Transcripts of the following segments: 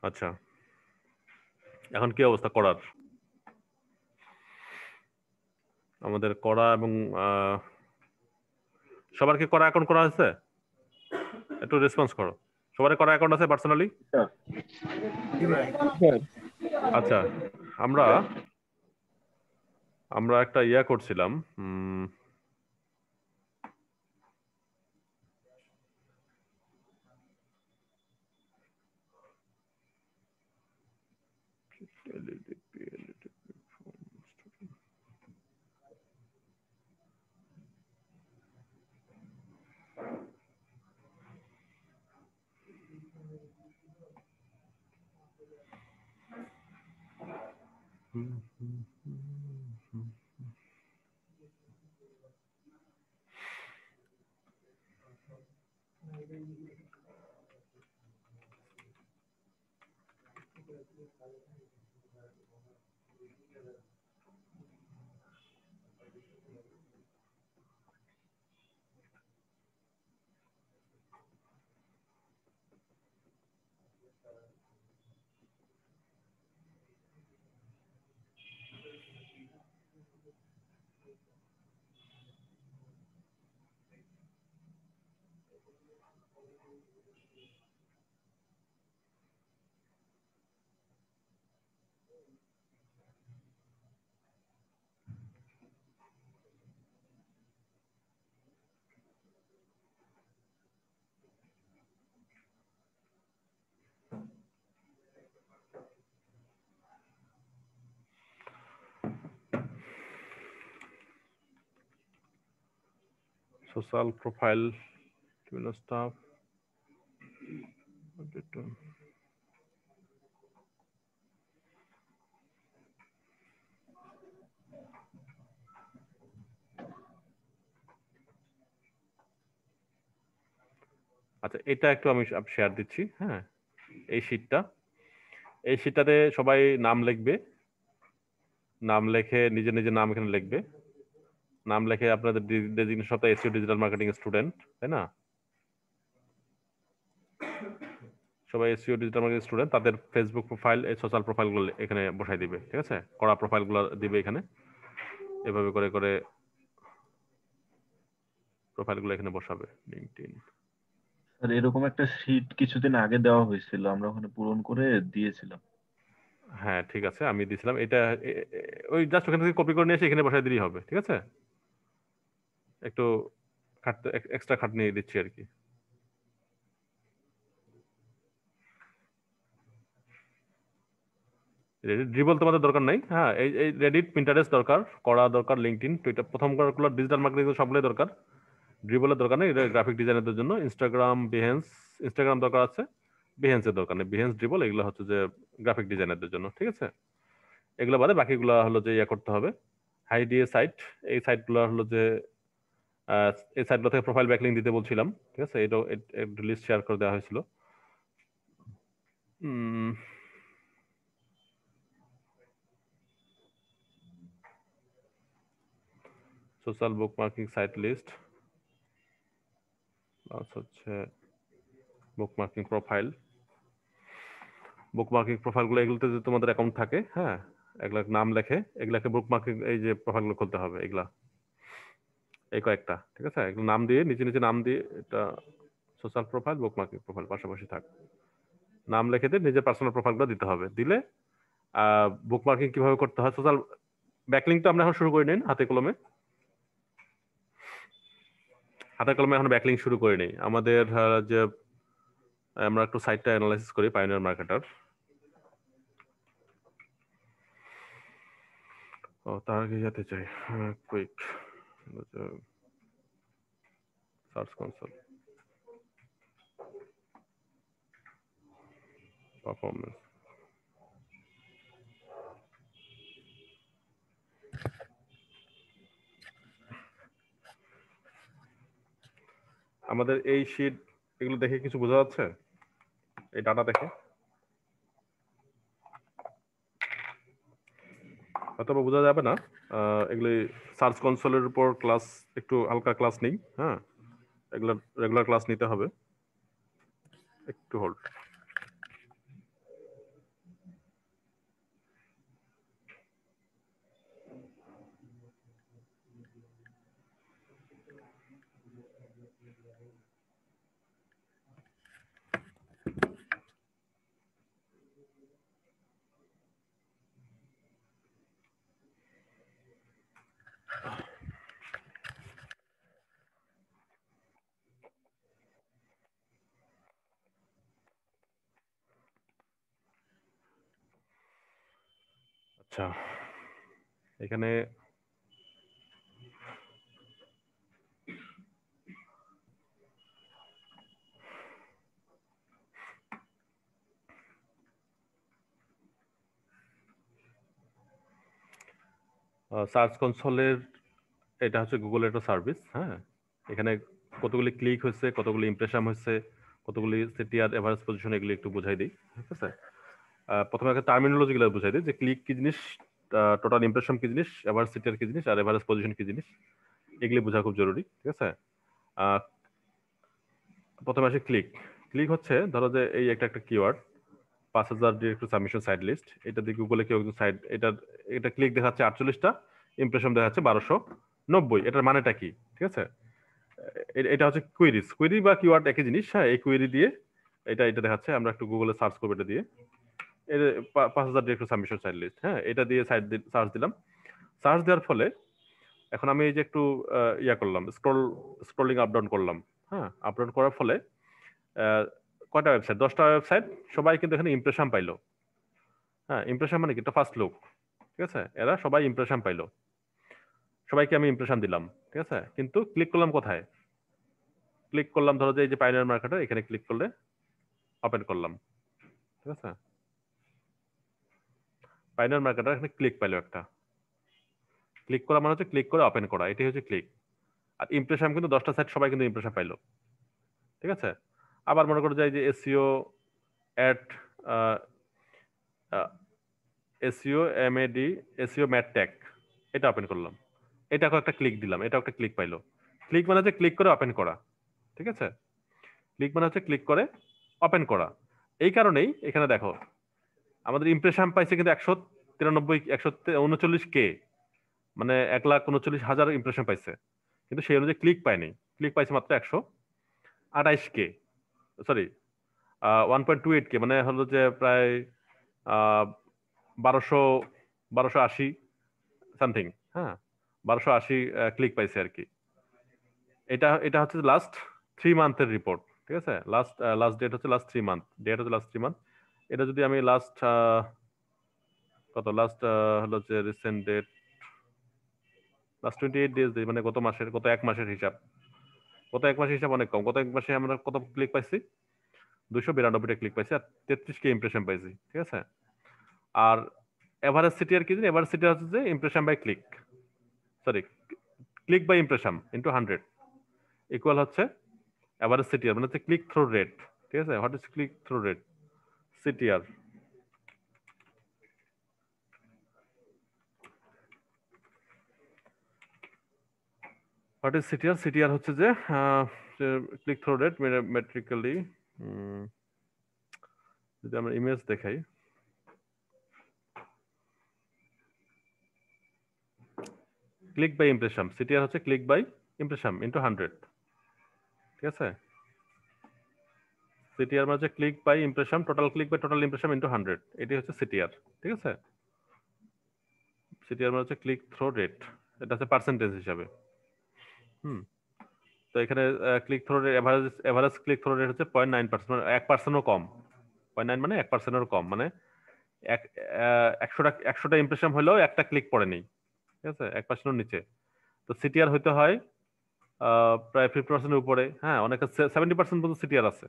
আচ্ছা, এখন কি অবস্থা করার? আমাদের করা এবং সবার কি করা অ্যাকাউন্ট করা হয়েছে? একটু রেসপন্স করো। সবার করা অ্যাকাউন্ট আছে পার্সোনালি? আচ্ছা, আমরা আমরা একটা ইয়া করছিলাম। Social profile staff. আচ্ছা, এটা একটু আমি শেয়ার দিচ্ছি। হ্যাঁ, এই শিটটাতে সবাই নাম লিখবে। নাম লিখে নিজের নিজের নাম এখানে লিখবে। নাম লিখে আপনাদের ডেজিগনেশন সব এসইও ডিজিটাল মার্কেটিং স্টুডেন্ট, তাই না? সবাই এসইও ডিজিটাল মার্কেটিং স্টুডেন্ট, তাদের ফেসবুক প্রোফাইল, এই সোশ্যাল প্রোফাইলগুলো এখানে বসাই দিবে। ঠিক আছে, করা প্রোফাইলগুলো দিবে এখানে। এভাবে করে করে প্রোফাইলগুলো এখানে বসাবে। লিংকডইন। স্যার এরকম একটা শীট কিছুদিন আগে দেওয়া হয়েছিল, আমরা ওখানে পূরণ করে দিয়েছিলাম। হ্যাঁ, ঠিক আছে, আমি দিয়েছিলাম এটা। ওই জাস্ট ওখান থেকে কপি করে নিয়ে এসে এখানে বসাই দিলেই হবে। ঠিক আছে, একটু খাটতে এক্সট্রা খাটনি দিচ্ছি আর কি। রেডিট ড্রিবল তোমাদের দরকার নাই। হ্যাঁ, এই রেডিট, পিন্টারেস্ট দরকার, করা দরকার, লিঙ্কডইন, টুইটার, প্রথম কারগুলো ডিজিটাল মার্কেটিং সবগুলোই দরকার। ড্রিবলের দরকার নেই, এটা গ্রাফিক ডিজাইনারদের জন্য। ইনস্টাগ্রাম, বিহেন্স, ইনস্টাগ্রাম দরকার আছে, বিহেন্সের দরকার নেই। বিহেন্স, ড্রিবল এগুলো হচ্ছে যে গ্রাফিক ডিজাইনারদের জন্য। ঠিক আছে, এগুলো বাদে বাকিগুলো হলো যে ইয়ে করতে হবে। হাইডিএ সাইট, এই সাইটগুলো হলো যে এই সাইটগুলো থেকে প্রোফাইল ব্যাকলিং দিতে বলছিলাম। ঠিক আছে, এটাও লিস্ট শেয়ার করে দেওয়া হয়েছিল। Social bookmarking site list, plus হচ্ছে বুকমার্কিং প্রোফাইল। বুকমার্কিং প্রোফাইলগুলো এগুলোতে যদি তোমাদের অ্যাকাউন্ট থাকে, হ্যাঁ, এগুলা নাম লেখে, এগুলাকে বুকমার্কিং এই যে প্রোফাইলগুলো খুলতে হবে, এগুলা এই কয়েকটা। ঠিক আছে, এগুলো নাম দিয়ে নিচে নিচে নাম দিয়ে, এটা সোশ্যাল প্রোফাইল, বুকমার্কিং প্রোফাইল পাশাপাশি থাক, নাম লিখে দিয়ে নিজের পার্সোনাল প্রোফাইলগুলো দিতে হবে। দিলে বুকমার্কিং কিভাবে করতে হয়, সোশ্যাল ব্যাকলিং তো আমরা এখন শুরু করে নিন হাতে কলমে। হাতে কলমে এখন ব্যাকলিং শুরু করে নেই আমাদের। যে আমরা একটু সাইটটা অ্যানালাইসিস করি, পাইওনিয়ার মার্কেটার। ও, তার আগে যেতে চাই কুইক সার্চ কনসোল পারফরমেন্স। আমাদের এই শীট, এগুলো দেখে কিছু বোঝা যাচ্ছে? এই ডাটা দেখে হয়তো বোঝা যাবে না। এগুলি সার্চ কনসোলের উপর ক্লাস, একটু হালকা ক্লাস নেই। হ্যাঁ, এগুলো রেগুলার ক্লাস নিতে হবে। একটু হোল্ড। আচ্ছা, এখানে সার্চ কনসোলের, এটা হচ্ছে গুগলের একটা সার্ভিস। হ্যাঁ, এখানে কতগুলি ক্লিক হয়েছে, কতগুলি ইমপ্রেশন হয়েছে, কতগুলি সিটিআর, এভারেজ পজিশন, এগুলি একটু বুঝাই দিই। ঠিক আছে, প্রথমে একটা টার্মিনোলজিগুলো বুঝাই দিই, যে ক্লিক কি জিনিস, টোটাল ইমপ্রেশন কি জিনিস, এভারেজ সিটিআর কি জিনিস, আর এভারেজ পজিশন কি জিনিস, এগুলি বোঝা খুব জরুরি। ঠিক আছে, প্রথমে আসে ক্লিক। ক্লিক হচ্ছে, ধরো যে এই একটা একটা keyword 5,000 direct submission side list, এটা দিয়ে গুগলে কেউ একজন সাইড, এটা ক্লিক দেখাচ্ছে 48টা, ইমপ্রেশন দেখাচ্ছে 1290। এটার মানেটা কি? ঠিক আছে, এটা হচ্ছে কুইরিজ, কুইরি বা কিওয়ার্ড একই জিনিস। হ্যাঁ, এই কুইরি দিয়ে এটা দেখাচ্ছে। আমরা একটু গুগলে সার্চ করবো এটা দিয়ে, এর 5,000 ডিরেক্ট সাবমিশন সাইড লিস্ট। হ্যাঁ, এটা দিয়ে সার্চ দিলাম। সার্চ দেওয়ার ফলে এখন আমি এই যে একটু ইয়া করলাম, স্ক্রলিং আপ ডাউন করলাম। হ্যাঁ, আপ ডাউন করার ফলে কয়টা ওয়েবসাইট, 10টা ওয়েবসাইট, সবাই কিন্তু এখানে ইমপ্রেশন পাইলো। হ্যাঁ, ইমপ্রেশন মানে কি, এটা ফার্স্ট লুক। ঠিক আছে, এরা সবাই ইমপ্রেশন পাইলো, সবাইকে আমি ইমপ্রেশন দিলাম। ঠিক আছে, কিন্তু ক্লিক করলাম কোথায়? ক্লিক করলাম ধরো যে এই যে পাইনিয়ার মার্কেটার, এখানে ক্লিক করলে ওপেন করলাম। ঠিক আছে, পাইনিয়ার মার্কেটার এখানে ক্লিক পাইলো একটা। ক্লিক করা মানে হচ্ছে ক্লিক করে ওপেন করা, এটাই হচ্ছে ক্লিক। আর ইমপ্রেশন কিন্তু 10টা সাইট সবাই কিন্তু ইমপ্রেশন পাইলো। ঠিক আছে, আবার মনে করো যে এই যে SEO at, SEO MAD, SEO meta tag, এটা ওপেন করলাম, এটাকে একটা ক্লিক দিলাম, এটা একটা ক্লিক পাইলো। ক্লিক মানে হচ্ছে ক্লিক করে ওপেন করা। ঠিক আছে, ক্লিক মানে হচ্ছে ক্লিক করে ওপেন করা। এই কারণেই এখানে দেখো আমাদের ইমপ্রেশন পাইছে কিন্তু 139K, মানে 1,39,000 ইমপ্রেশন পাইছে, কিন্তু সেই অনুযায়ী ক্লিক পায়নি। ক্লিক পাইছে মাত্র 128K, সরি 1.28K, মানে হলো যে প্রায় 1200, 1280 সামথিং। হ্যাঁ, 1280 ক্লিক পাইছে আর কি। এটা এটা হচ্ছে লাস্ট 3 মান্থের রিপোর্ট। ঠিক আছে, লাস্ট লাস্ট ডেট হচ্ছে লাস্ট 3 মান্থ, ডেট হচ্ছে লাস্ট 3 মান্থ। এটা যদি আমি লাস্ট কত, লাস্ট হলো যে রিসেন্ট ডেট লাস্ট 28 ডেজ দিই, মানে গত মাসের, গত এক মাসের হিসাব। গত এক মাসের হিসাব অনেক কম। গত এক মাসে আমরা কত ক্লিক পাইছি? 292টা ক্লিক পাইছি, আর 33K ইমপ্রেশন পাইছি। ঠিক আছে, আর এভারেজ সিটিআর কি জানি, এভারেজ সিটিআর হচ্ছে যে impression by click, sorry, click by impression into 100 equal হচ্ছে এভারেজ সিটিআর, মানে হচ্ছে ক্লিক থ্রু রেট। ঠিক আছে, what is click through rate, CTR. What is CTR? CTR হচ্ছে যে ক্লিক থ্রু রেট মেট্রিক্যালি। যদি আমরা ইমেজ দেখাই, ক্লিক বাই ইমপ্রেশন, সিটিআর হচ্ছে ক্লিক বাই ইমপ্রেশন ইন্টু 100। ঠিক আছে, সিটিআর মানে হচ্ছে click by impression, total click by total impression into 100, এটি হচ্ছে সিটিআর। ঠিক আছে, সিটিআর মানে হচ্ছে ক্লিক থ্রু রেট, এটা হচ্ছে পার্সেন্টেজ হিসাবে। তো এখানে click through rate, average average click through rate হচ্ছে 0.9%, মানে 1%ও কম। 0.9 মানে 1%-এর কম, মানে 100টা ইমপ্রেশন হলেও একটা ক্লিক পড়েনি। ঠিক আছে, 1%-এর নিচে। তো সিটিআর হইতে হয় প্রায় 50%-এর উপরে। হ্যাঁ, অনেকে 70% পর্যন্ত সিটিআর আছে,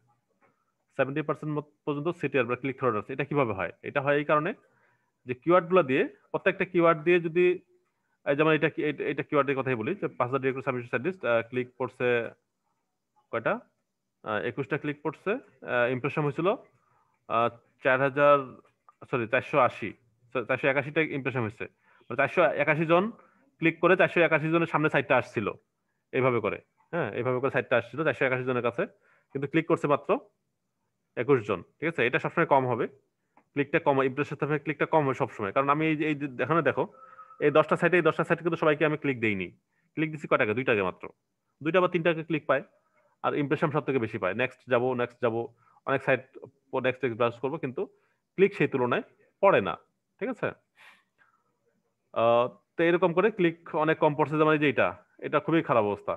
70% পর্যন্ত সিটিআর বা ক্লিক থ্রু রেট আছে। এটা কিভাবে হয়? এটা হয় এই কারণে যে কিওয়ার্ড গুলো দিয়ে, প্রত্যেকটা কিওয়ার্ড দিয়ে যদি, যেমন এটা কিওয়ার্ডের কথাই বলি, যে 5,000 ডিরেক্ট সাবমিশন সার্ভিস ক্লিক করছে কয়টা, 21টা ক্লিক করছে, ইমপ্রেশন হয়েছিল 4,000, সরি 480, 481টা ইমপ্রেশন হয়েছে, মানে 481 জন ক্লিক করে 481 জনের সামনে সাইটটা আসছিল এইভাবে করে। হ্যাঁ, এইভাবে করে সাইটটা আসছিল 481 জনের কাছে, কিন্তু ক্লিক করছে মাত্র 21 জন। ঠিক আছে, এটা সবসময় কম হবে, ক্লিকটা কম, ইমপ্রেশন থেকে ক্লিকটা কম হয় সবসময়। কারণ আমি এই যে এখানে দেখো, এই 10টা সাইটে, এই 10টা সাইটে কিন্তু সবাইকে আমি ক্লিক দেইনি। ক্লিক দিচ্ছি কয়টাকে, 2টাকে মাত্র, 2টা বা 3টাকে ক্লিক পায়। আর ইমপ্রেশন সব থেকে বেশি পায়। নেক্সট যাব, নেক্সট যাব, অনেক সাইট নেক্সট ব্রাউজ করবো, কিন্তু ক্লিক সেই তুলনায় পড়ে না। ঠিক আছে, তো এরকম করে ক্লিক অনেক কম পড়ছে, যেমন এই যে এটা খুবই খারাপ অবস্থা।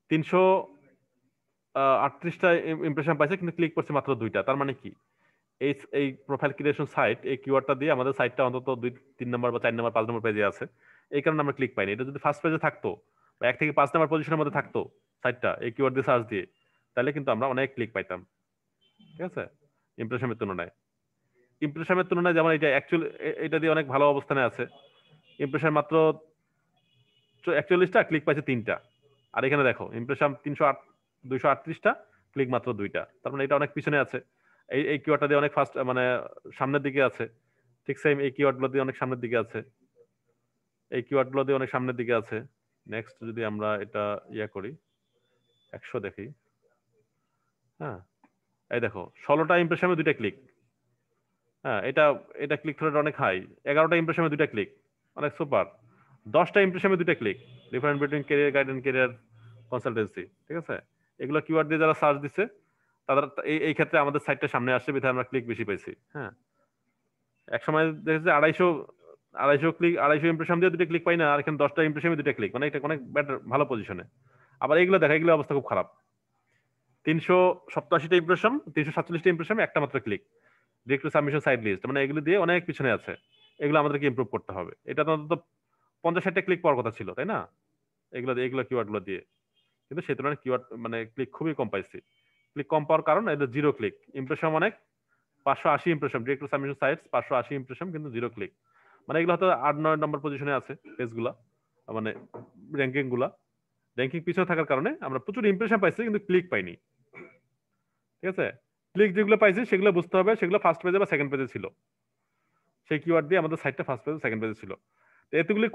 338টা ইমপ্রেশন পাইছে, কিন্তু ক্লিক করছে মাত্র 2টা। তার মানে কি, এই প্রোফাইল ক্রিয়েশন সাইট, এই কিওয়ার্ডটা দিয়ে আমাদের সাইটটা অন্তত 2-3 নম্বর বা 4 নম্বর 5 নম্বর পেজে আছে, এই কারণে আমরা ক্লিক পাইনি। এটা যদি ফার্স্ট পেজে থাকতো বা 1 থেকে 5 নম্বর পজিশনের মধ্যে থাকতো সাইটটা এই কিওয়ার্ড দিয়ে সার্চ দিয়ে, তাহলে কিন্তু আমরা অনেক ক্লিক পাইতাম, ঠিক আছে, ইমপ্রেশনের তুলনায়। ইমপ্রেশনের তুলনায় যেমন এটা অ্যাকচুয়ালি এটা দিয়ে অনেক ভালো অবস্থানে আছে, ইমপ্রেশন মাত্র 41টা, ক্লিক পাইছে 3টা। আর এখানে দেখো ইমপ্রেশন 238টা, ক্লিক মাত্র 2টা। তার মানে এটা অনেক পিছনে আছে। এই কিওয়ার্ডটা দিয়ে অনেক ফাস্ট, মানে সামনের দিকে আছে। ঠিক সেম এই কিওয়ার্ডগুলো দিয়ে অনেক সামনের দিকে আছে, এই কিওয়ার্ডগুলো দিয়ে অনেক সামনের দিকে আছে। নেক্সট যদি আমরা এটা করি, 100 দেখি, হ্যাঁ, এই দেখো 16টা ইমপ্রেশনে 2টা ক্লিক। হ্যাঁ, এটা এটা ক্লিক থ্রু অনেক হাই। 11টা ইমপ্রেশনে 2টা ক্লিক, অনেক সুপার। 10টা ইমপ্রেশনে 2টা click, different between career guide and career consultancy, ঠিক আছে। এগুলো কিওয়ার্ড দিয়ে যারা সার্চ দিচ্ছে তাদের এই ক্ষেত্রে আমাদের সাইটটা সামনে আসছে, বিধায় আমরা ক্লিক বেশি পাইছি। হ্যাঁ, এক সময় দেখেছি 250 ক্লিক, 250 ইমপ্রেশন দিয়ে 2টা ক্লিক পাই না, আর এখানে 10টা ইমপ্রেশনে 2টা ক্লিক, মানে এটা অনেক বেটার, ভালো পজিশনে। আবার এইগুলো দেখা, এগুলো অবস্থা খুব খারাপ। 387টা ইমপ্রেশন, 347টা ইমপ্রেশন, একটা মাত্র click, direct to submission side list, মানে এগুলো দিয়ে অনেক পিছনে আছে। এগুলো আমাদেরকে ইমপ্রুভ করতে হবে। এটা তো অন্তত 50-60টা ক্লিক পাওয়ার কথা ছিল, তাই না, এগুলো কিওয়ার্ডগুলো দিয়ে। কিন্তু সেই তুলনায় কিওয়ার্ড মানে ক্লিক খুবই কম পাইছি। ক্লিক কম পাওয়ার কারণ এটা 0 ক্লিক, ইমপ্রেশন অনেক, 580 impression, direct to submission sites 580 impression, কিন্তু 0 ক্লিক। মানে এগুলো হয়তো 8-9 নম্বর পজিশনে আছে পেজগুলা, মানে র্যাঙ্কিং গুলা। র্যাঙ্কিং পিছনে থাকার কারণে আমরা প্রচুর ইমপ্রেশন পাইছি, কিন্তু ক্লিক পাইনি, ঠিক আছে। ক্লিক যেগুলো পাইছি সেগুলো বুঝতে হবে, সেগুলো ফার্স্ট পেজে বা সেকেন্ড পেজে ছিল। সেই কিওয়ার্ড দিয়ে আমাদের সাইটটা ফার্স্ট পেজ সেকেন্ড পেজে ছিল। তো এতগুলি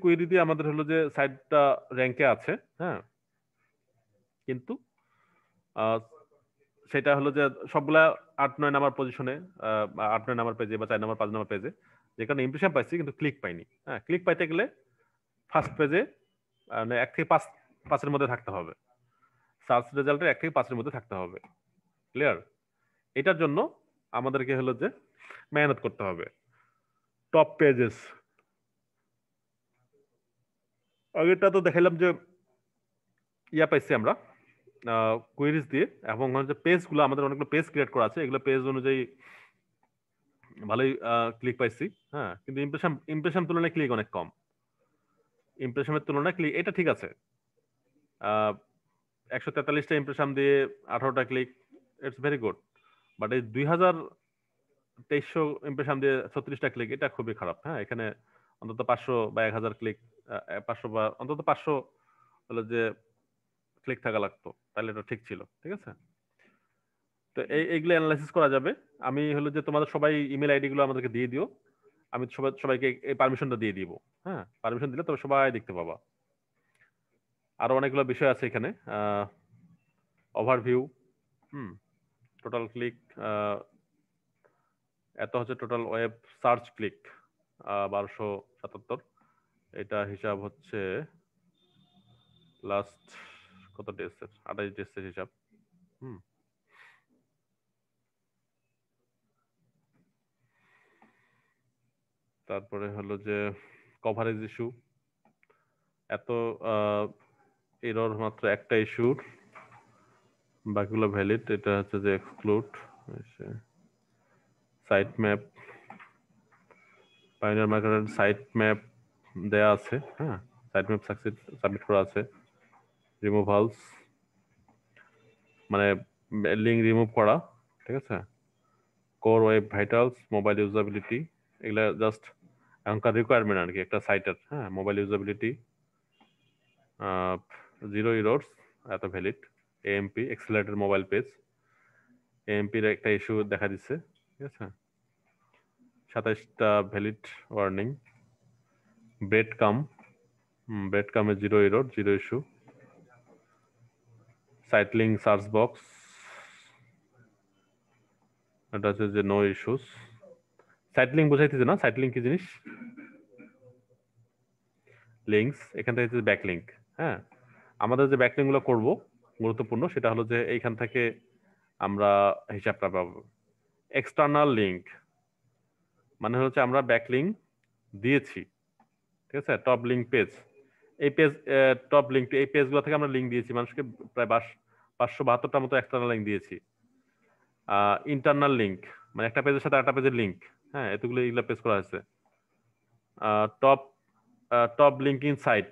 কোয়েরি দিয়ে আমাদের হলো যে সাইটটা র্যাঙ্কে আছে, হ্যাঁ, কিন্তু সেটা হলো যে সবগুলা 8-9 নাম্বার পজিশনে, 8-9 নাম্বার পেজে বা 4 নাম্বার 5 নাম্বার পেজে, যেখানে ইমপ্রেশন পাইছি কিন্তু ক্লিক পাইনি। হ্যাঁ, ক্লিক পাইতে গেলে ফার্স্ট পেজে মানে 1 থেকে 5-5 এর মধ্যে থাকতে হবে, সার্চ রেজাল্টের 1 থেকে 5 এর মধ্যে থাকতে হবে। ক্লিয়ার? এটার জন্য আমাদেরকে হলো যে মেহনত করতে হবে। টপ পেজেস, আগেরটা তো দেখাইলাম যে পাইছি আমরা কুইরিজ দিয়ে, এবং হচ্ছে পেজগুলো আমাদের অনেকগুলো পেজ ক্রিয়েট করা আছে, এগুলো পেজ অনুযায়ী ভালোই ক্লিক পাইছি। হ্যাঁ, কিন্তু ইমপ্রেশন তুলনায় ক্লিক অনেক কম। ইমপ্রেশনের তুলনায় ক্লিক, এটা ঠিক আছে, 143টা ইমপ্রেশন দিয়ে 18টা click, it's very good. But এই 2300 ইমপ্রেশন দিয়ে 36টা ক্লিক, এটা খুবই খারাপ। হ্যাঁ, এখানে অন্তত 500 বা 1000 ক্লিক, 500 বা অন্তত 500 হলো যে ক্লিক থাকা লাগতো, তাহলে এটা ঠিক ছিল, ঠিক আছে। তো এইগুলো অ্যানালাইসিস করা যাবে। আমি হলো যে তোমাদের সবাই ইমেল আইডি গুলো আমাদেরকে দিয়ে দিও, আমি সবাইকে এই পারমিশনটা দিয়ে দিব। হ্যাঁ, পারমিশন দিলে তবে সবাই দেখতে পাবা। আরো অনেকগুলো বিষয় আছে এখানে, ওভারভিউ, টোটাল ক্লিক, এত হচ্ছে টোটাল ওয়েব সার্চ ক্লিক 1277, এটা হিসাব হচ্ছে লাস্ট কত ডেজের, 28 ডেজের হিসাব। তারপরে হলো যে কভারেজ ইস্যু, এত এরর মাত্র একটা ইস্যুর, বাকিগুলো ভ্যালিড। এটা হচ্ছে যে এক্সক্লুড সাইট ম্যাপ, পাইনিয়ার মার্কেটের সাইট ম্যাপ দেয়া আছে। হ্যাঁ, সাইট ম্যাপ সাবমিট করা আছে। রিমুভালস মানে লিঙ্ক রিমুভ করা, ঠিক আছে। Core web vitals, mobile usability, এগুলা জাস্ট এখনকার রিকোয়ারমেন্ট আর কি একটা সাইটের। হ্যাঁ, মোবাইল ইউজাবিলিটি, 0 ইরর্স, এত valid. AMP accelerated mobile page, এএমপির একটা ইস্যু দেখা দিচ্ছে, ঠিক আছে। 27টা ভ্যালিড ওয়ার্নিং। ব্রেড কামে 0 ইরর, 0 ইস্যু। সাইটলিং সার্চ বক্স, এটা হচ্ছে যে নো ইস্যুস। সাইটলিং বোঝাইতেছে না, সাইটলিং কি জিনিস? লিঙ্কস, এখান থেকে হচ্ছে ব্যাকলিঙ্ক। হ্যাঁ, আমাদের যে ব্যাকলিঙ্ক গুলো করবো গুরুত্বপূর্ণ, সেটা হলো যে এইখান থেকে আমরা হিসাবটা পাবো। এক্সটার্নাল লিঙ্ক মানে হচ্ছে আমরা ব্যাকলিঙ্ক দিয়েছি, ঠিক আছে। টপ লিঙ্ক পেজ, এই পেজ, টপ লিঙ্ক, এই পেজগুলো থেকে আমরা লিঙ্ক দিয়েছি মানুষকে, প্রায় 572টার মতো এক্সটার্নাল লিঙ্ক দিয়েছি। ইন্টারনাল লিঙ্ক, মানে একটা পেজের সাথে একটা পেজের লিঙ্ক, হ্যাঁ, এতগুলো এগুলো পেজ করা হয়েছে। টপ টপ লিঙ্কিং সাইট,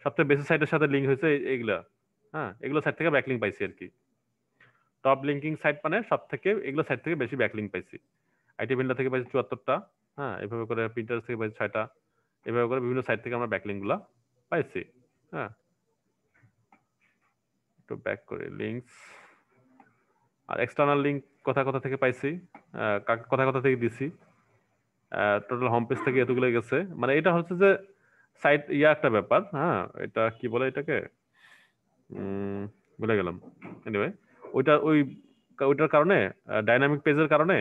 সবচেয়ে বেশি সাইটের সাথে লিঙ্ক হয়েছে এইগুলা, হ্যাঁ, এগুলো সাইট থেকে ব্যাকলিঙ্ক পাইছি আর কি। টপ লিঙ্কিং সাইট মানে সব থেকে এগুলো সাইট থেকে বেশি ব্যাকলিঙ্ক পাইছি। আইটি ভিন্ডা থেকে পাইছি 74টা, হ্যাঁ, এভাবে করে প্রিন্টারেস্ট থেকে পাইছি 6টা, এভাবে করে বিভিন্ন সাইট থেকে আমরা ব্যাকলিঙ্ক গুলা পাইছি। হ্যাঁ, একটু ব্যাক করে লিঙ্কস আর এক্সটার্নাল লিঙ্ক কোথা কোথা থেকে পাইছি, কোথা কোথা থেকে দিছি, টোটাল হোম পেজ থেকে এতগুলো গেছে। মানে এটা হচ্ছে যে সাইট একটা ব্যাপার, হ্যাঁ, এটা কি বলে এটাকে, ভুলে গেলাম। এনিওয়ে, ওইটার কারণে, ডাইনামিক পেজের কারণে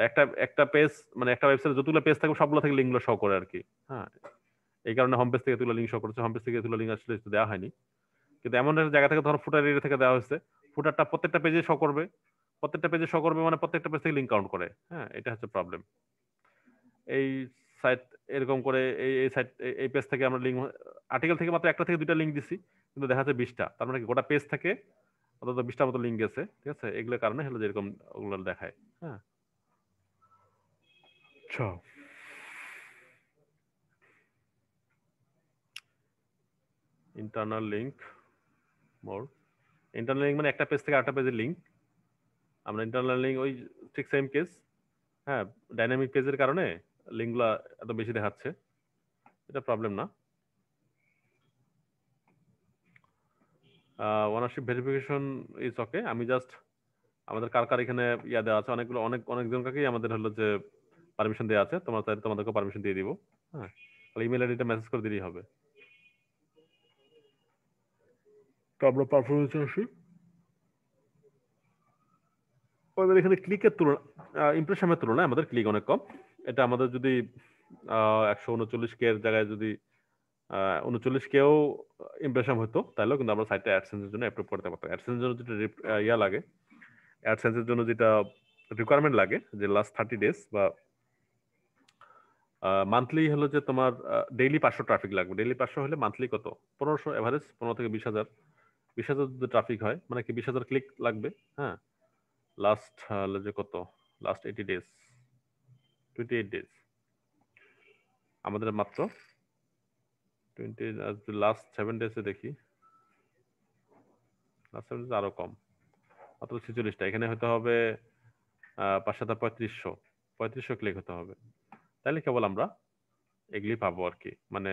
একটা একটা পেজ, মানে একটা ওয়েবসাইটে যতগুলো পেজ থাকবে সবগুলো থেকে লিঙ্কগুলো শো করে আর কি। হ্যাঁ, এই কারণে হোম পেজ থেকে এতগুলো লিঙ্ক শো করেছে, হোম পেজ থেকে এতগুলো লিঙ্ক আসলে দেওয়া হয়নি। কিন্তু এমন একটা জায়গা থেকে ধরো ফুটার এরিয়া থেকে দেওয়া হয়েছে, ফুটারটা প্রত্যেকটা পেজে শো করবে, প্রত্যেকটা পেজে শো করবে মানে প্রত্যেকটা পেজ থেকে লিঙ্ক কাউন্ট করে। হ্যাঁ, এটা হচ্ছে প্রবলেম। এই সাইট এরকম করে এই সাইট এই পেজ থেকে আমরা লিঙ্ক, আর্টিকেল থেকে মাত্র একটা থেকে দুইটা লিঙ্ক দিছি, কিন্তু দেখা যাচ্ছে 20টা, তার মানে কি গোটা পেজ থেকে অন্তত 20টার মতো লিঙ্ক গেছে। ঠিক আছে, এগুলোর কারণে হলো যেরকম ওগুলো দেখায়। হ্যাঁ, আচ্ছা, ইন্টারনাল লিঙ্ক মোর, ইন্টারনাল লিঙ্ক মানে একটা পেজ থেকে আরেকটা পেজের লিঙ্ক। আমরা ইন্টারনাল লিঙ্ক ওই ঠিক সেম কেস, হ্যাঁ, ডাইনামিক পেজের কারণে লিঙ্কগুলো এত বেশি দেখাচ্ছে, এটা প্রবলেম না। Ownership verification is okay. আমি জাস্ট আমাদের কার কার এখানে দেওয়া আছে, অনেকগুলো অনেকজনকেই আমাদের হলো যে পারমিশন দেওয়া আছে, তোমরা চাইলে তোমাদেরকে পারমিশন দিয়ে দিব। হ্যাঁ, ইমেল আইডিটা মেসেজ করে দিলেই হবে। তো আমরা পারফরমেন্সে আসি। আমাদের এখানে ক্লিকের তুলনা, ইমপ্রেশনের তুলনায় আমাদের ক্লিক অনেক কম। এটা আমাদের যদি 139K এর জায়গায় যদি 39Kও ইমপ্রেশন হতো, তাহলেও কিন্তু আমরা সাইটে অ্যাডসেন্সের জন্য অ্যাপ্রুভ করতে পারতাম। অ্যাডসেন্সের জন্য যেটা লাগে, অ্যাডসেন্সের জন্য যেটা রিকোয়ারমেন্ট লাগে, যে লাস্ট 30 ডেজ বা মান্থলি হলো যে তোমার ডেইলি 500 ট্রাফিক লাগবে। ডেইলি 500 হলে মান্থলি কত, 1500 এভারেজ, 15 থেকে 20,000, 20,000 যদি ট্রাফিক হয় মানে কি 20,000 ক্লিক লাগবে। হ্যাঁ, লাস্ট হলো যে কত, লাস্ট 80 ডেজ, 28 ডেজ আমাদের মাত্র 20, লাস্ট 7 ডেজে দেখি, লাস্ট 7 ডেজ আরো কম, মাত্র 46টা। এখানে হতে হবে 5,3500 ক্লিক হতে হবে, তাহলে কেবল আমরা এগুলি পাবো আর কি, মানে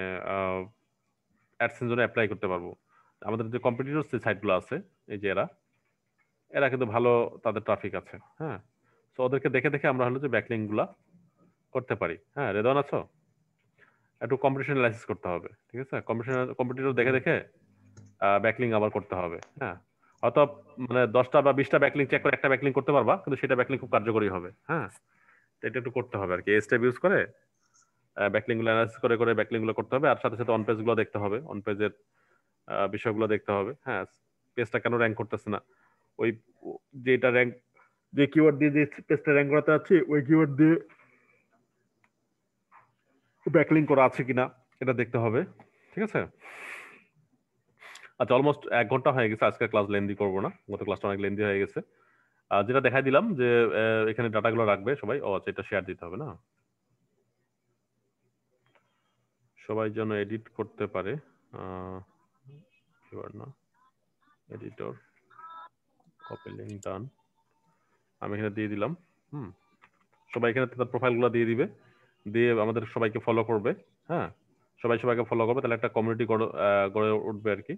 অ্যাডসেন্স জন্য অ্যাপ্লাই করতে পারবো। আমাদের যে কম্পিটিটর যে সাইটগুলো আছে, এই যে এরা এরা কিন্তু ভালো, তাদের ট্রাফিক আছে। হ্যাঁ, তো ওদেরকে দেখে দেখে আমরা হলো যে ব্যাকলিঙ্ক গুলা করতে পারি। হ্যাঁ, রেদন আছো, একটু কম্পিটিশন অ্যানালাইসিস করতে হবে। ঠিক আছে, কম্পিটিটর দেখে দেখে ব্যাকলিঙ্ক আবার করতে হবে। হ্যাঁ, হয়তো মানে 10টা বা 20টা ব্যাকলিঙ্ক চেক করে একটা ব্যাকলিঙ্ক করতে পারবা, কিন্তু সেটা ব্যাকলিঙ্ক খুব কার্যকরী হবে। হ্যাঁ, তো এটা একটু করতে হবে আর কি, স্টেপ ইউজ করে ব্যাকলিঙ্ক গুলো অ্যানালাইসিস করে করে ব্যাকলিঙ্ক গুলো করতে হবে। আর সাথে সাথে অন পেজ গুলো দেখতে হবে, অন পেজের বিষয়গুলো দেখতে হবে। হ্যাঁ, পেজটা কেন র্যাঙ্ক করতেছে না, ওই যেটা র্যাঙ্ক, যে কিওয়ার্ড দিয়ে যে পেজটা র্যাঙ্ক করাতে আছে, ওই কিওয়ার্ড দিয়ে ব্যাকলিঙ্ক করা আছে কিনা এটা দেখতে হবে। ঠিক আছে, আচ্ছা, অলমোস্ট 1 ঘন্টা হয়ে গেছে, আজকে ক্লাস লেন্দি করবো না, গত ক্লাসটা অনেক লেন্দি হয়ে গেছে। যেটা দেখাই দিলাম যে এখানে ডাটাগুলো রাখবে সবাই। ও আচ্ছা, এটা শেয়ার দিতে হবে না, সবাই যেন এডিট করতে পারে। না, এডিটর, কপি লিঙ্ক ডান, আমি এখানে দিয়ে দিলাম। হুম, সবাই এখানে তার প্রোফাইলগুলো দিয়ে দিবে, দিয়ে আমাদের সবাইকে ফলো করবে। হ্যাঁ, সবাই সবাইকে ফলো করবে, তাহলে একটা কমিউনিটি গড়ে উঠবে আর কি,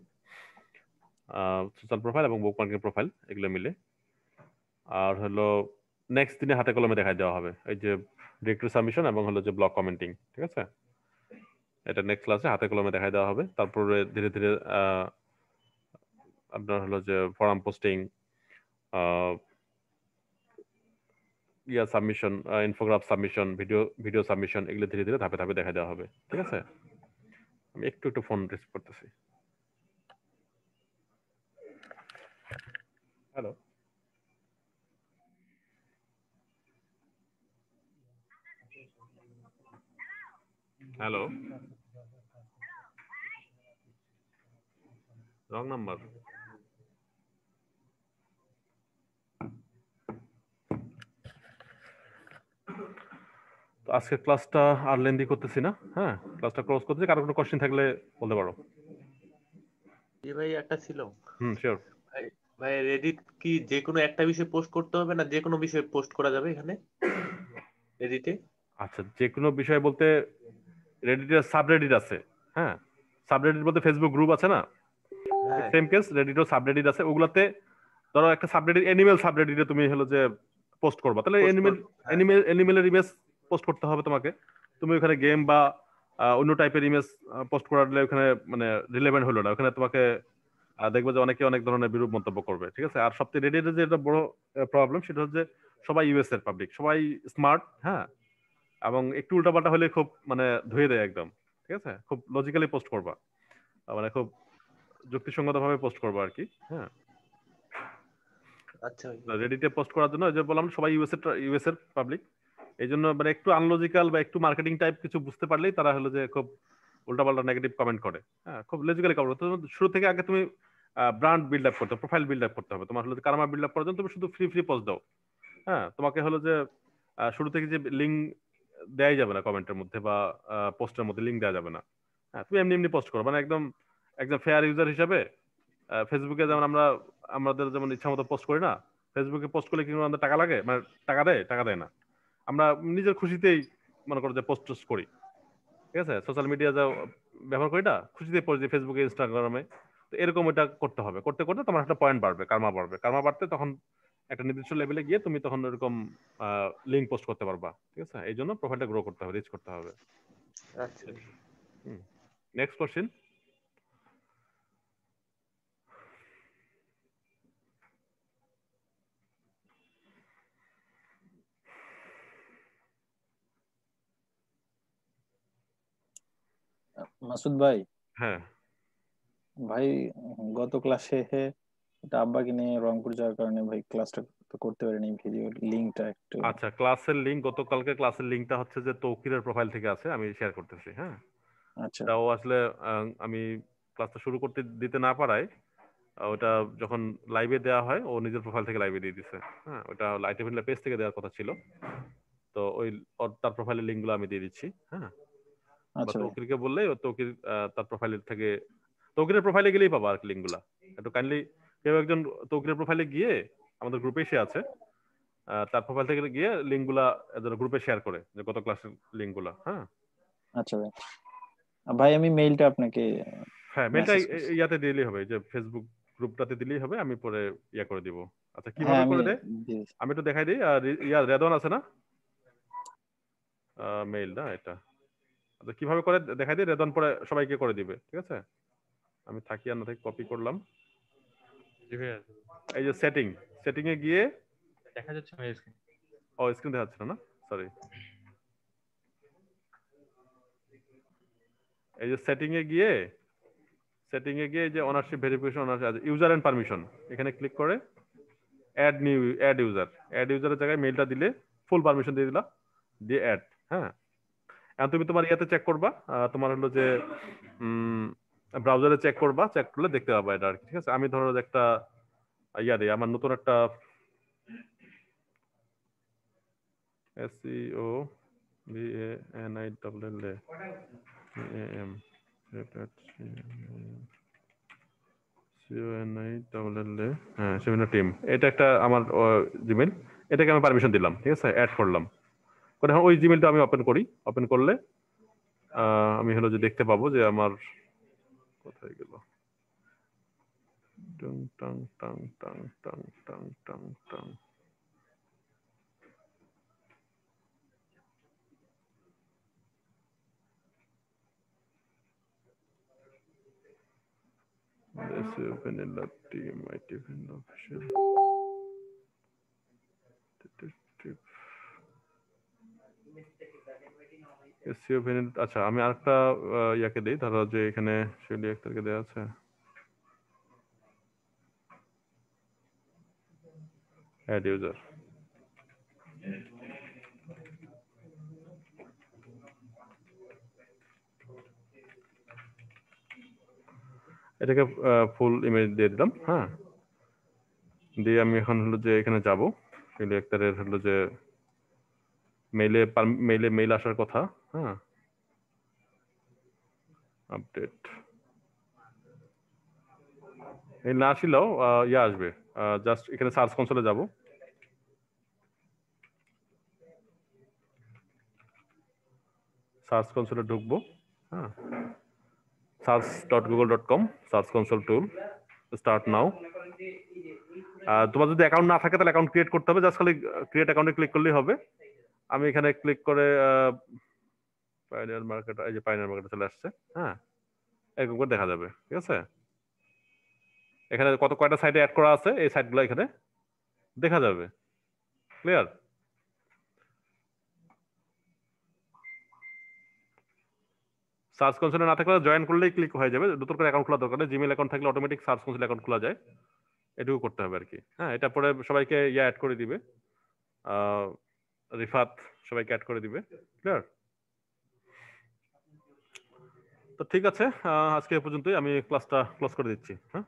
সোশ্যাল প্রোফাইল এবং বুক মার্কেট প্রোফাইল এগুলো মিলে। আর হলো নেক্সট দিনে হাতে কলমে দেখাই দেওয়া হবে, এই যে ডিরেক্টরি সাবমিশন এবং হলো যে ব্লক কমেন্টিং। ঠিক আছে, এটা নেক্সট ক্লাসে হাতে কলমে দেখাই দেওয়া হবে। তারপরে ধীরে ধীরে আপনার হলো যে form posting, submission, infograph submission, video submission, এগুলো ধীরে ধীরে ধাপে ধাপে দেখা দেওয়া হবে। ঠিক আছে, আমি একটু একটু ফোন রিসিভ করতেছি। Hello, hello, wrong number. আজকে ক্লাসটা আর লেন্দি করতেছি না, হ্যাঁ ক্লাসটা ক্লোজ করতেছি। কারো কোনো কোশ্চেন থাকলে বলতে পারো। জি ভাই, একটা ছিল। শিওর। ভাই ভাই রেডিট কি যে কোনো একটা বিষয়ে পোস্ট করতে হবে, না যে কোনো বিষয়ে পোস্ট করা যাবে এখানে রেডিটে? আচ্ছা, যে কোনো বিষয় বলতে রেডিটের সাবরেডিট আছে, হ্যাঁ সাবরেডিট বলতে ফেসবুক গ্রুপ আছে না, হ্যাঁ, সেম কেস রেডিটও সাবরেডিট আছে। ওগুলাতে ধরো একটা সাবরেডিট অ্যানিমেল সাবরেডিটে তুমি হলো যে পোস্ট করবা, তাহলে পোস্ট কর। অ্যানিমেল হ্যাঁ, অ্যানিমেলের ইমেজ পোস্ট করতে হবে তোমাকে। তুমি ওখানে গেম বা অন্য টাইপের ইমেজ পোস্ট করালে ওখানে মানে রিলেভেন্ট হলো না, ওখানে তোমাকে দেখবে যে অনেকে অনেক ধরনের বিরূপ মন্তব্য করবে, ঠিক আছে। আর সবচেয়ে রেডিটের যে একটা বড় প্রবলেম সেটা হচ্ছে সবাই ইউএস এর পাবলিক, সবাই স্মার্ট, হ্যাঁ, এবং একটু উল্টাপাল্টা হলে খুব মানে ধুয়ে দেয় একদম, ঠিক আছে। খুব লজিক্যালি পোস্ট করবা, মানে খুব যুক্তিসঙ্গত ভাবে পোস্ট করবা আর কি, হ্যাঁ। আচ্ছা ভাই। রেডিটে পোস্ট করার জন্য ওই যে বললাম সবাই ইউএস এর পাবলিক, এই জন্য মানে একটু আনলজিক্যাল বা একটু মার্কেটিং টাইপ কিছু বুঝতে পারলেই তারা হলো যে খুব উল্টাপাল্টা নেগেটিভ কমেন্ট করে, হ্যাঁ খুব লজিক্যালি কমেন্ট। তো শুরু থেকে আগে তুমি ব্র্যান্ড বিল্ড আপ করতে হবে, প্রোফাইল বিল্ড আপ করতে হবে। তোমার হলো কারমা বিল্ড আপ করার জন্য তুমি শুধু ফ্রি ফ্রি পোস্ট দাও, হ্যাঁ। তোমাকে হলো যে শুরু থেকে যে লিঙ্ক দেওয়াই যাবে না কমেন্টের মধ্যে বা পোস্টের মধ্যে লিঙ্ক দেওয়া যাবে না, হ্যাঁ। তুমি এমনি এমনি পোস্ট করো, মানে একদম একদম ফেয়ার ইউজার হিসাবে। ফেসবুকে যেমন আমাদের যেমন ইচ্ছা মতো পোস্ট করি না, ফেসবুকে পোস্ট করলে কিন্তু আমাদের টাকা লাগে, মানে টাকা দেয় না। আমরা নিজের খুশিতেই মনে করো যে পোস্ট টোস্ট করি, ঠিক আছে। সোশ্যাল মিডিয়া যা ব্যবহার করি না, খুশিতে পোস্ট দিই ফেসবুকে ইনস্টাগ্রামে। তো এরকম এটা করতে হবে, করতে করতে তোমার একটা পয়েন্ট বাড়বে, কার্মা বাড়তে তখন একটা নির্দিষ্ট লেভেলে গিয়ে তুমি তখন এরকম লিঙ্ক পোস্ট করতে পারবা, ঠিক আছে। এই জন্য প্রোফাইলটা গ্রো করতে হবে, রিচ করতে হবে। আচ্ছা। Next question. মাসুদ ভাই, হ্যাঁ ভাই গত ক্লাসে এটা আব্বাকে নিয়ে রংপুর যাওয়ার কারণে ভাই ক্লাসটা তো করতে পারিনি, ভিডিও লিঙ্কটা একটু। আচ্ছা, ক্লাসের লিঙ্ক গতকালকে ক্লাসের লিঙ্কটা হচ্ছে যে তৌকিরের প্রোফাইল থেকে আছে, আমি শেয়ার করতেছি, হ্যাঁ। আচ্ছা ওটাও আসলে আমি ক্লাসটা শুরু করতে দিতে না পারায় ওটা যখন লাইভে দেওয়া হয় ও নিজের প্রোফাইল থেকে লাইভে দিয়ে দিছে, হ্যাঁ। ওটা লাইটেভিলা পেজ থেকে দেওয়ার কথা ছিল, তো ওই তার প্রোফাইলের লিঙ্কগুলো আমি দিয়ে দিচ্ছি, হ্যাঁ। বা আচ্ছা ভাই। তৌকিরকে বললেই ও তৌকির তার প্রোফাইলের থেকে, তৌকিরের প্রোফাইলে গেলেই পাবা আর কি লিঙ্কগুলা। একটু কাইন্ডলি কেউ একজন তৌকিরের প্রোফাইলে গিয়ে, আমাদের গ্রুপে সে আছে, তার প্রোফাইল থেকে গিয়ে লিঙ্কগুলা গ্রুপে শেয়ার করে, যে গত ক্লাসের লিঙ্কগুলা, হ্যাঁ। আচ্ছা ভাই, ভাই আমি মেইলটা আপনাকে হ্যাঁ, মেলটা মেসেজ করছি। ইয়াতে দিলেই হবে, যে ফেসবুক গ্রুপটাতে দিলেই হবে, আমি পরে ইয়া করে দিব। আচ্ছা, হ্যাঁ কিভাবে আমি করে দেয় দিয়ে দিচ্ছি। আমি একটু দেখাই দিই। আর ইয়া রেদন আছে না মেইল না এটা, আচ্ছা কিভাবে করে দেখাই দিই, রেদন পরে সবাইকে করে দিবে, ঠিক আছে। আমি থাকি আর না থাকি কপি করলাম। জি ভাইয়া, এই যে সেটিং এ গিয়ে, দেখা যাচ্ছে ভাইয়া screen? ও স্ক্রিন দেখাচ্ছে না, সরি। এই যে সেটিং এ গিয়ে এই যে ownership verification, ownership user and permission, এখানে ক্লিক করে অ্যাড ইউজারের জায়গায় মেইলটা দিলে ফুল পারমিশন দিয়ে দিলা, দিয়ে অ্যাড, হ্যাঁ। এখন তুমি তোমার ইয়াতে চেক করবা, তোমার হলো যে ব্রাউজারে চেক করলে দেখতে পাবা এটা আর কি, ঠিক আছে। আমি ধরো যে একটা ইয়া দিই, আমার নতুন একটা SEO BANILLAM হ্যাঁ সেমিনার টিম, এটা একটা আমার জিমেল, এটাকে আমি পারমিশন দিলাম, ঠিক আছে, অ্যাড করলাম। করে এখন ওই জিমেলটা আমি ওপেন করলে আমি হলো যে দেখতে পাবো যে আমার কোথায় গেল, টং টং টং টং টং টং টং টং, SEO vanilla team IT vanilla official SEO vanilla। আচ্ছা, আমি আরেকটা ইয়াকে দিই, ধরো যে এখানে শিউলি আক্তারকে দেওয়া আছে, অ্যাড ইউজার। এটাকে ফুল ইমেজ দিয়ে দিলাম, হ্যাঁ। দিয়ে আমি এখন হলো যে এখানে যাব, শিউলি আক্তারের হলো যে মেইল আসার কথা। হ্যাঁ, আপডেট মেইল না আসলেও ইয়ে আসবে। জাস্ট এখানে সার্চ কনসোলে যাব, সার্চ কনসোলে ঢুকবো। হ্যাঁ, search.google.com সার্চ কনসোল টুল, স্টার্ট নাও। তোমার যদি অ্যাকাউন্ট না থাকে তাহলে অ্যাকাউন্ট ক্রিয়েট করতে হবে, জাস্ট খালি ক্রিয়েট অ্যাকাউন্টে ক্লিক করলেই হবে। আমি এখানে ক্লিক করে পাইনিয়ার মার্কেট, এই যে পাইনিয়ার মার্কেটে চলে আসছে। হ্যাঁ, এরকম করে দেখা যাবে। ঠিক আছে, এখানে কয়টা সাইটে অ্যাড করা আছে এই সাইটগুলো এখানে দেখা যাবে। ক্লিয়ার? সার্চ কনসোলে না থাকলে জয়েন করলেই ক্লিক হয়ে যাবে, নতুন করে অ্যাকাউন্ট খোলা দরকার নেই। জিমেল অ্যাকাউন্ট থাকলে অটোমেটিক সার্চ কনসোল অ্যাকাউন্ট খোলা যায়, এটুকু করতে হবে আর কি। হ্যাঁ, এটা পরে সবাইকে অ্যাড করে দিবে, রিফাত সবাইকে অ্যাড করে দিবে। ক্লিয়ার? তো ঠিক আছে, আজকে এ পর্যন্তই, আমি ক্লাসটা ক্লোজ করে দিচ্ছি। হ্যাঁ।